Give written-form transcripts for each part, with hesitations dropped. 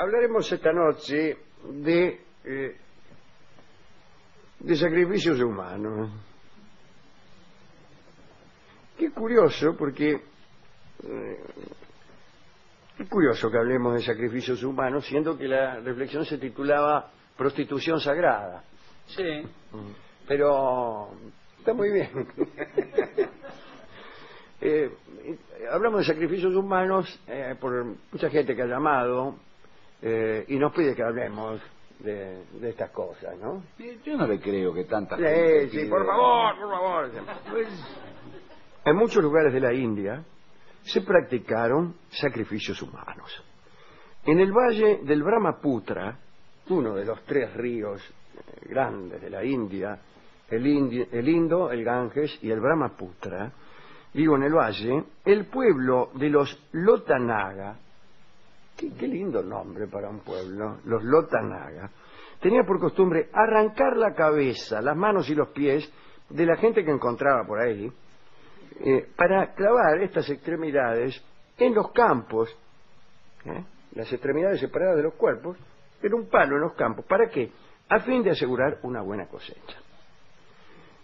Hablaremos esta noche de sacrificios humanos. Qué curioso, porque es curioso que hablemos de sacrificios humanos, siendo que la reflexión se titulaba Prostitución Sagrada. Sí. Pero está muy bien. Hablamos de sacrificios humanos por mucha gente que ha llamado y nos pide que hablemos de estas cosas, ¿no? Yo no le creo que tanta gente Sí, pide... por favor. Pues, en muchos lugares de la India se practicaron sacrificios humanos. En el valle del Brahmaputra, uno de los 3 ríos grandes de la India, el Indo, el Ganges y el Brahmaputra, digo, en el valle, el pueblo de los Lotanaga, qué lindo nombre para un pueblo, los Lotanaga, tenía por costumbre arrancar la cabeza, las manos y los pies de la gente que encontraba por ahí, para clavar estas extremidades en los campos, las extremidades separadas de los cuerpos, en un palo en los campos. ¿Para qué? A fin de asegurar una buena cosecha.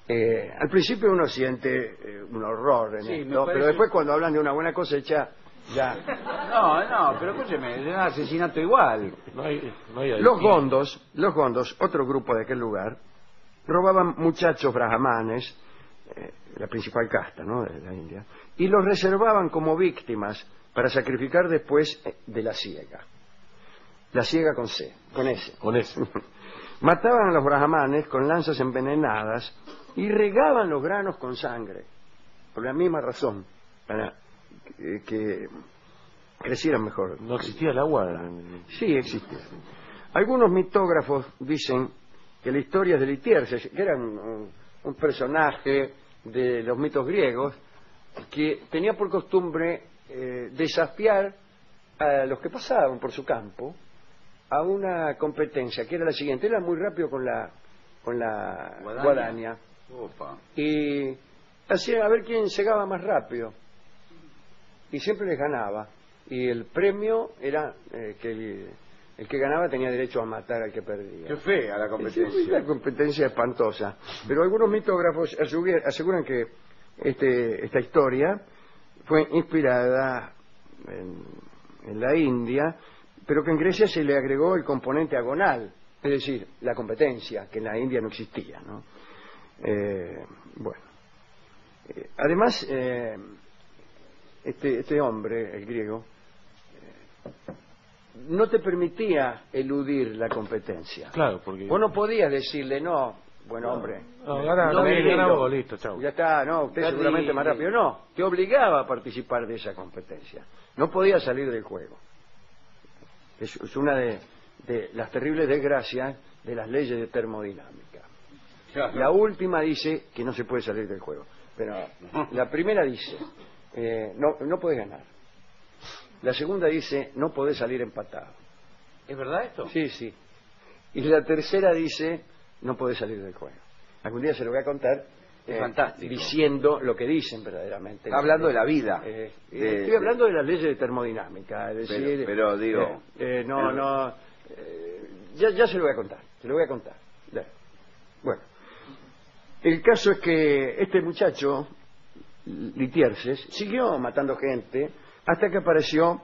Al principio uno siente un horror en esto, pero después cuando hablan de una buena cosecha, ya... No, pero escúcheme, es un asesinato igual. Los gondos, otro grupo de aquel lugar, robaban muchachos brahmanes, la principal casta, ¿no?, de la India, y los reservaban como víctimas para sacrificar después de la siega. La siega con C, con S. Con S. Mataban a los brahmanes con lanzas envenenadas y regaban los granos con sangre, por la misma razón, para que crecieran mejor. ¿No existía el agua? Sí, existía. Algunos mitógrafos dicen que la historia de Litierses, que era un personaje de los mitos griegos, que tenía por costumbre desafiar a los que pasaban por su campo a una competencia que era la siguiente: era muy rápido con la guadaña. Opa. Y hacía a ver quién llegaba más rápido, y siempre les ganaba, y el premio era que el que ganaba tenía derecho a matar al que perdía. Qué fea la competencia. Sí, una competencia espantosa. Pero algunos mitógrafos aseguran que esta historia fue inspirada en la India, pero que en Grecia se le agregó el componente agonal, es decir, la competencia, que en la India no existía, ¿no? Además, este hombre, el griego, no te permitía eludir la competencia. Claro, porque... Vos no podías decirle, no, buen hombre. Ganaba vos, listo, chau. Ya está, no, usted seguramente más rápido. No, te obligaba a participar de esa competencia. No podías salir del juego. Es una de las terribles desgracias de las leyes de termodinámica. Claro. La última dice que no se puede salir del juego. Pero la primera dice, no podés ganar. La segunda dice, no podés salir empatado. ¿Es verdad esto? Sí. Y la tercera dice, no podés salir del juego. Algún día se lo voy a contar, fantástico, diciendo lo que dicen verdaderamente. Está hablando de la vida. Estoy hablando de las leyes de termodinámica. Es decir, pero digo... ya se lo voy a contar. Bueno, el caso es que este muchacho, Litierses, siguió matando gente hasta que apareció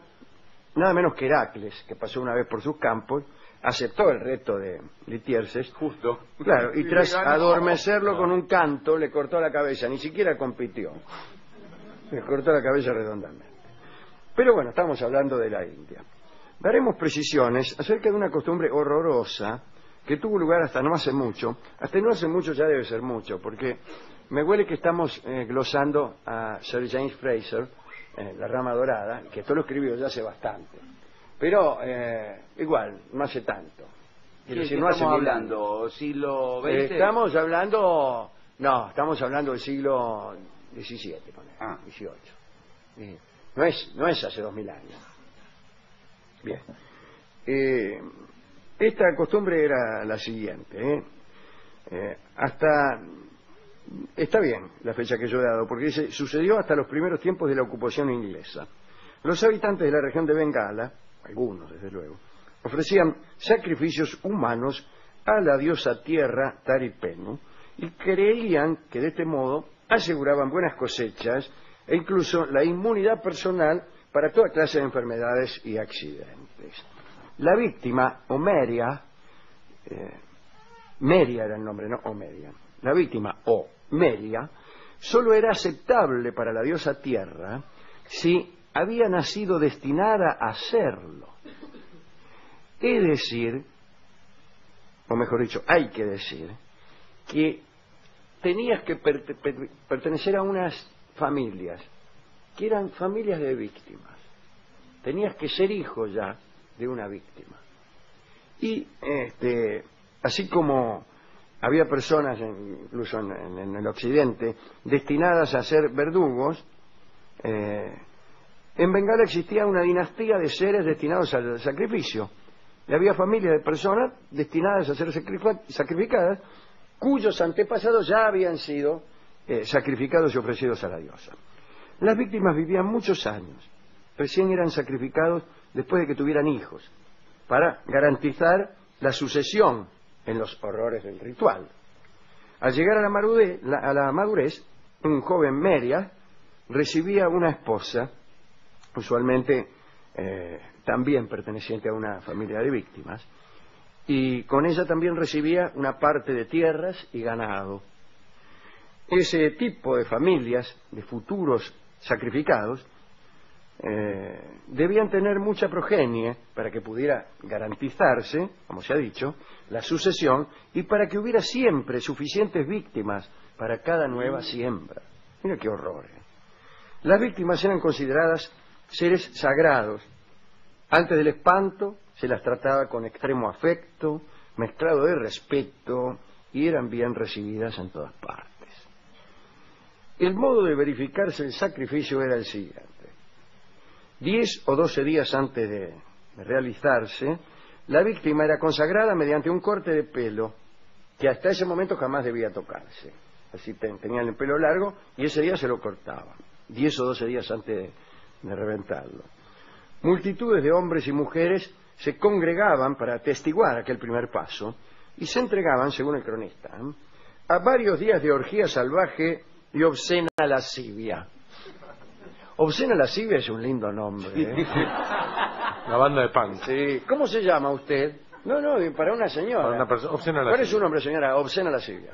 nada menos que Heracles, que pasó una vez por sus campos, aceptó el reto de Litierses. Justo. Claro, y tras adormecerlo con un canto, le cortó la cabeza, ni siquiera compitió. Le cortó la cabeza redondamente. Pero bueno, estamos hablando de la India. Daremos precisiones acerca de una costumbre horrorosa que tuvo lugar hasta no hace mucho ya debe ser mucho, porque me huele que estamos glosando a Sir James Fraser, La Rama Dorada, que esto lo escribió ya hace bastante. Pero igual, no hace tanto. Estamos hablando siglo XX. Estamos hablando del siglo XVII, XVIII. No es hace 2000 años. Bien. Esta costumbre era la siguiente. Está bien la fecha que yo he dado, porque dice, sucedió hasta los primeros tiempos de la ocupación inglesa. Los habitantes de la región de Bengala, algunos desde luego, ofrecían sacrificios humanos a la diosa tierra Taripenu y creían que de este modo aseguraban buenas cosechas e incluso la inmunidad personal para toda clase de enfermedades y accidentes. La víctima, Omeria, Meria era el nombre, no Omeria, la víctima, o Meria, solo era aceptable para la diosa tierra si había nacido destinada a serlo. Es decir, o mejor dicho, hay que decir, que tenías que pertenecer a unas familias, que eran familias de víctimas. Tenías que ser hijo ya de una víctima. Y así como había personas, incluso en el occidente, destinadas a ser verdugos, en Bengala existía una dinastía de seres destinados al sacrificio. Y había familias de personas destinadas a ser sacrificadas, cuyos antepasados ya habían sido sacrificados y ofrecidos a la diosa. Las víctimas vivían muchos años, recién eran sacrificados después de que tuvieran hijos, para garantizar la sucesión en los horrores del ritual. Al llegar a la madurez, un joven Meria recibía una esposa, usualmente también perteneciente a una familia de víctimas, y con ella también recibía una parte de tierras y ganado. Ese tipo de familias, de futuros sacrificados, debían tener mucha progenie para que pudiera garantizarse, como se ha dicho, la sucesión y para que hubiera siempre suficientes víctimas para cada nueva siembra. Mira qué horror. Las víctimas eran consideradas seres sagrados. Antes del espanto se las trataba con extremo afecto, mezclado de respeto, y eran bien recibidas en todas partes. El modo de verificarse el sacrificio era el siguiente. 10 o 12 días antes de realizarse, la víctima era consagrada mediante un corte de pelo que hasta ese momento jamás debía tocarse. Así tenían el pelo largo y ese día se lo cortaban, 10 o 12 días antes de reventarlo. Multitudes de hombres y mujeres se congregaban para atestiguar aquel primer paso y se entregaban, según el cronista, a varios días de orgía salvaje y obscena lascivia. Obscena lascivia es un lindo nombre, ¿eh? La banda de punk. Sí. ¿Cómo se llama usted? No, para una señora. Para una persona, obscena ¿Cuál es su nombre, señora? Obscena lascivia.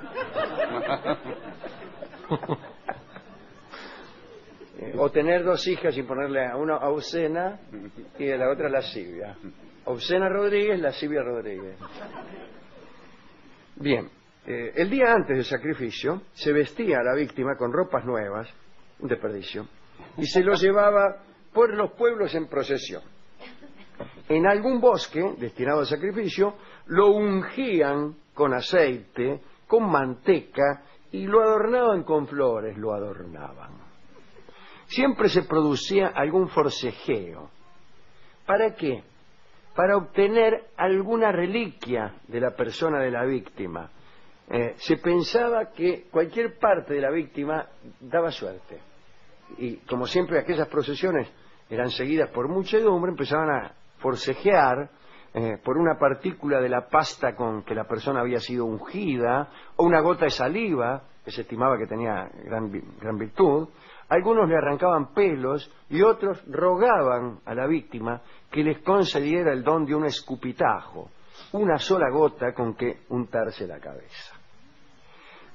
O tener dos hijas y ponerle a una obscena y a la otra lascivia. Obscena Rodríguez, lascivia Rodríguez. Bien, el día antes del sacrificio se vestía a la víctima con ropas nuevas, un desperdicio, y se lo llevaba por los pueblos en procesión. En algún bosque destinado al sacrificio lo ungían con aceite, con manteca y lo adornaban con flores, lo adornaban. Siempre se producía algún forcejeo. ¿Para qué? Para obtener alguna reliquia de la persona de la víctima. Se pensaba que cualquier parte de la víctima daba suerte. Y como siempre aquellas procesiones eran seguidas por muchedumbre, empezaban a forcejear por una partícula de la pasta con que la persona había sido ungida, o una gota de saliva, que se estimaba que tenía gran virtud. Algunos le arrancaban pelos y otros rogaban a la víctima que les concediera el don de un escupitajo, una sola gota con que untarse la cabeza.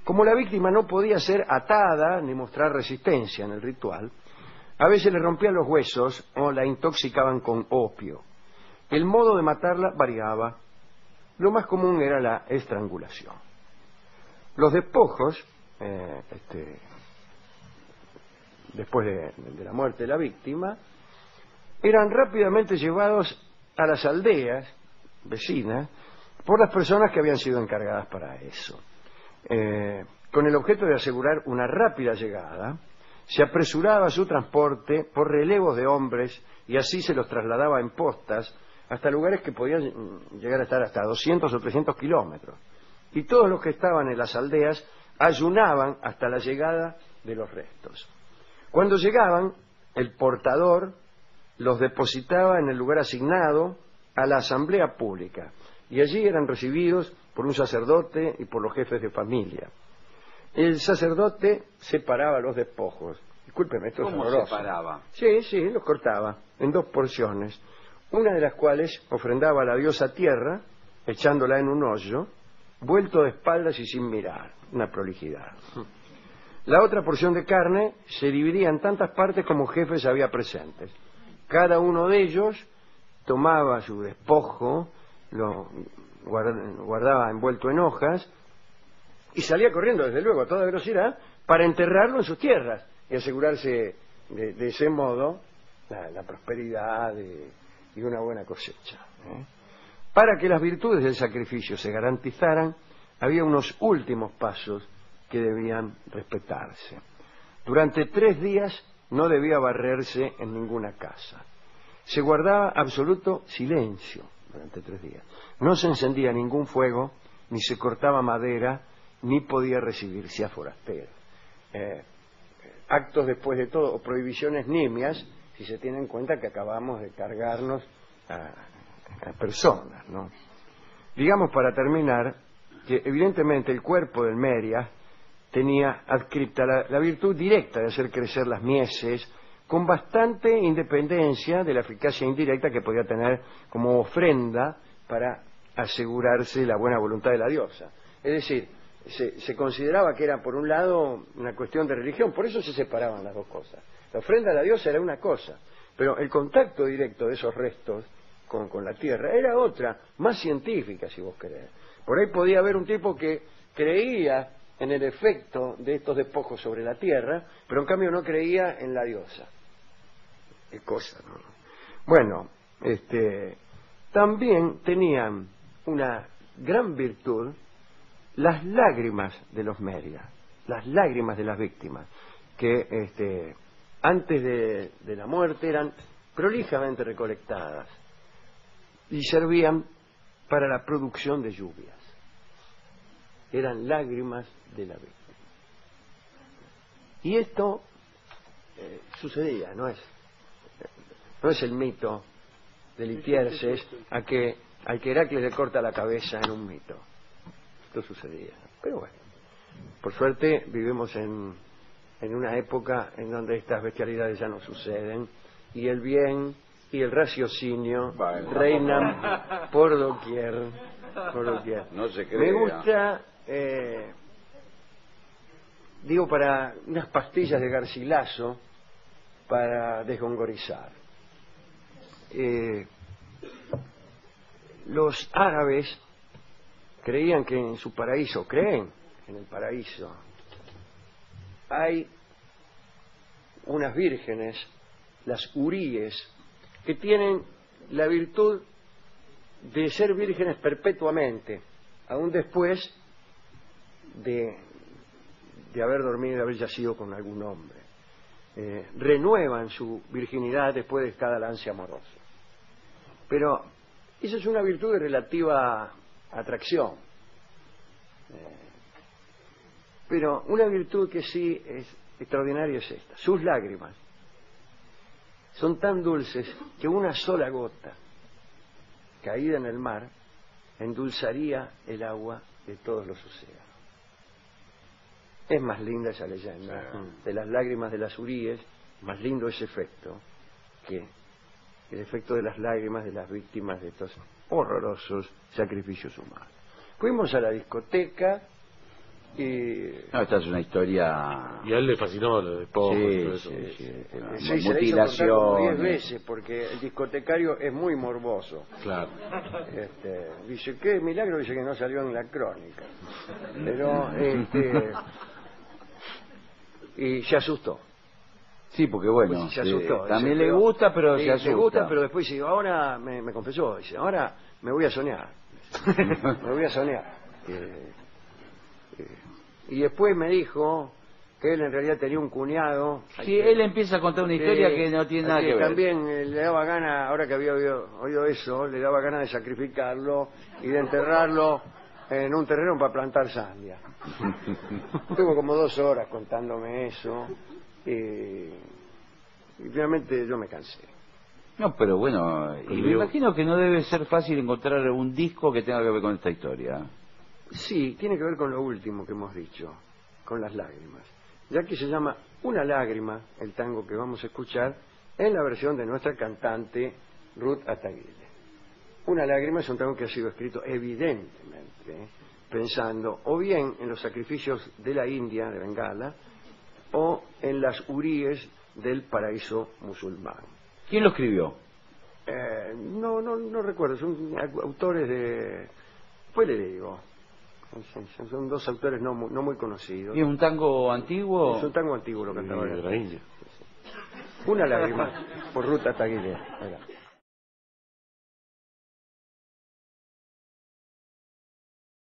Como la víctima no podía ser atada ni mostrar resistencia en el ritual, a veces le rompían los huesos o la intoxicaban con opio. El modo de matarla variaba. Lo más común era la estrangulación. Los despojos, después de la muerte de la víctima, eran rápidamente llevados a las aldeas vecinas por las personas que habían sido encargadas para eso. Con el objeto de asegurar una rápida llegada, se apresuraba su transporte por relevos de hombres y así se los trasladaba en postas hasta lugares que podían llegar a estar hasta 200 o 300 kilómetros. Y todos los que estaban en las aldeas ayunaban hasta la llegada de los restos. Cuando llegaban, el portador los depositaba en el lugar asignado a la asamblea pública y allí eran recibidos por un sacerdote y por los jefes de familia. El sacerdote separaba los despojos. Discúlpeme, esto es ¿Cómo horroroso. separaba? Sí, los cortaba en 2 porciones, una de las cuales ofrendaba a la diosa tierra, echándola en un hoyo, vuelto de espaldas y sin mirar, una prolijidad. La otra porción de carne se dividía en tantas partes como jefes había presentes. Cada uno de ellos tomaba su despojo, lo guardaba envuelto en hojas y salía corriendo, desde luego, a toda velocidad para enterrarlo en sus tierras y asegurarse de ese modo la prosperidad y una buena cosecha. Para que las virtudes del sacrificio se garantizaran, había unos últimos pasos que debían respetarse. Durante 3 días no debía barrerse en ninguna casa. Se guardaba absoluto silencio durante 3 días. No se encendía ningún fuego, ni se cortaba madera, ni podía recibirse a forasteros. Actos, después de todo, o prohibiciones nimias, si se tiene en cuenta que acabamos de cargarnos a personas, ¿no? Digamos, para terminar, que evidentemente el cuerpo del Merias tenía adscripta la virtud directa de hacer crecer las mieses, con bastante independencia de la eficacia indirecta que podía tener como ofrenda para asegurarse la buena voluntad de la diosa. Es decir, se consideraba que era, por un lado, una cuestión de religión, por eso se separaban las 2 cosas. La ofrenda a la diosa era una cosa, pero el contacto directo de esos restos con la tierra era otra, más científica, si vos querés. Por ahí podía haber un tipo que creía en el efecto de estos despojos sobre la tierra, pero en cambio no creía en la diosa. Qué cosa, ¿no? Bueno, también tenían una gran virtud las lágrimas de los Merias, las lágrimas de las víctimas, que antes de la muerte eran prolijamente recolectadas y servían para la producción de lluvias. Eran lágrimas de la víctima. Y esto sucedía, no es el mito de Litierses al que Heracles le corta la cabeza en un mito. Esto sucedía. Pero bueno, por suerte vivimos en una época en donde estas bestialidades ya no suceden y el bien y el raciocinio reinan por doquier. No se crea. Me gusta, para unas pastillas de Garcilaso para desgongorizar. Los árabes creían que en su paraíso, creen en el paraíso, hay unas vírgenes, las huríes, que tienen la virtud de ser vírgenes perpetuamente, aún después de haber dormido y de haber yacido con algún hombre. Renuevan su virginidad después de cada lance amoroso. Pero esa es una virtud de relativa atracción. Pero una virtud que sí es extraordinaria es esta: sus lágrimas son tan dulces que una sola gota caída en el mar endulzaría el agua de todos los océanos. Es más linda esa leyenda de las lágrimas de las huríes, más lindo ese efecto que el efecto de las lágrimas de las víctimas de estos horrorosos sacrificios humanos. Fuimos a la discoteca y... No, esta es una historia... Y a él le fascinó lo de Pojo y todo eso. Sí, se la hizo contar como 10 veces, porque el discotecario es muy morboso. Claro. Dice, qué milagro, dice que no salió en la crónica. Pero, y se asustó. Sí, porque bueno, Pues se asustó, también dice, le gusta, pero sí, se asusta. le gusta, pero después dice, ahora me confesó, dice, ahora me voy a soñar. Me voy a soñar. Y después me dijo que él en realidad tenía un cuñado. Sí, él empieza a contar una historia que no tiene nada que ver. También le daba gana, ahora que había oído eso, le daba ganas de sacrificarlo y de enterrarlo en un terreno para plantar sandia. Estuvo como 2 horas contándome eso y finalmente yo me cansé. No, pero bueno, y me imagino que no debe ser fácil encontrar un disco que tenga que ver con esta historia. Sí, tiene que ver con lo último que hemos dicho, con las lágrimas. Ya que se llama Una lágrima, el tango que vamos a escuchar, en la versión de nuestra cantante Ruth Ataguile. Una lágrima es un tango que ha sido escrito evidentemente pensando o bien en los sacrificios de la India, de Bengala, o en las huríes del paraíso musulmán. ¿Quién lo escribió? No recuerdo, son autores de... Pues le digo, son dos autores no muy conocidos. ¿Y es un tango antiguo? Es un tango antiguo, lo cantaba de la India. Una lágrima, por Ruth Ataguile.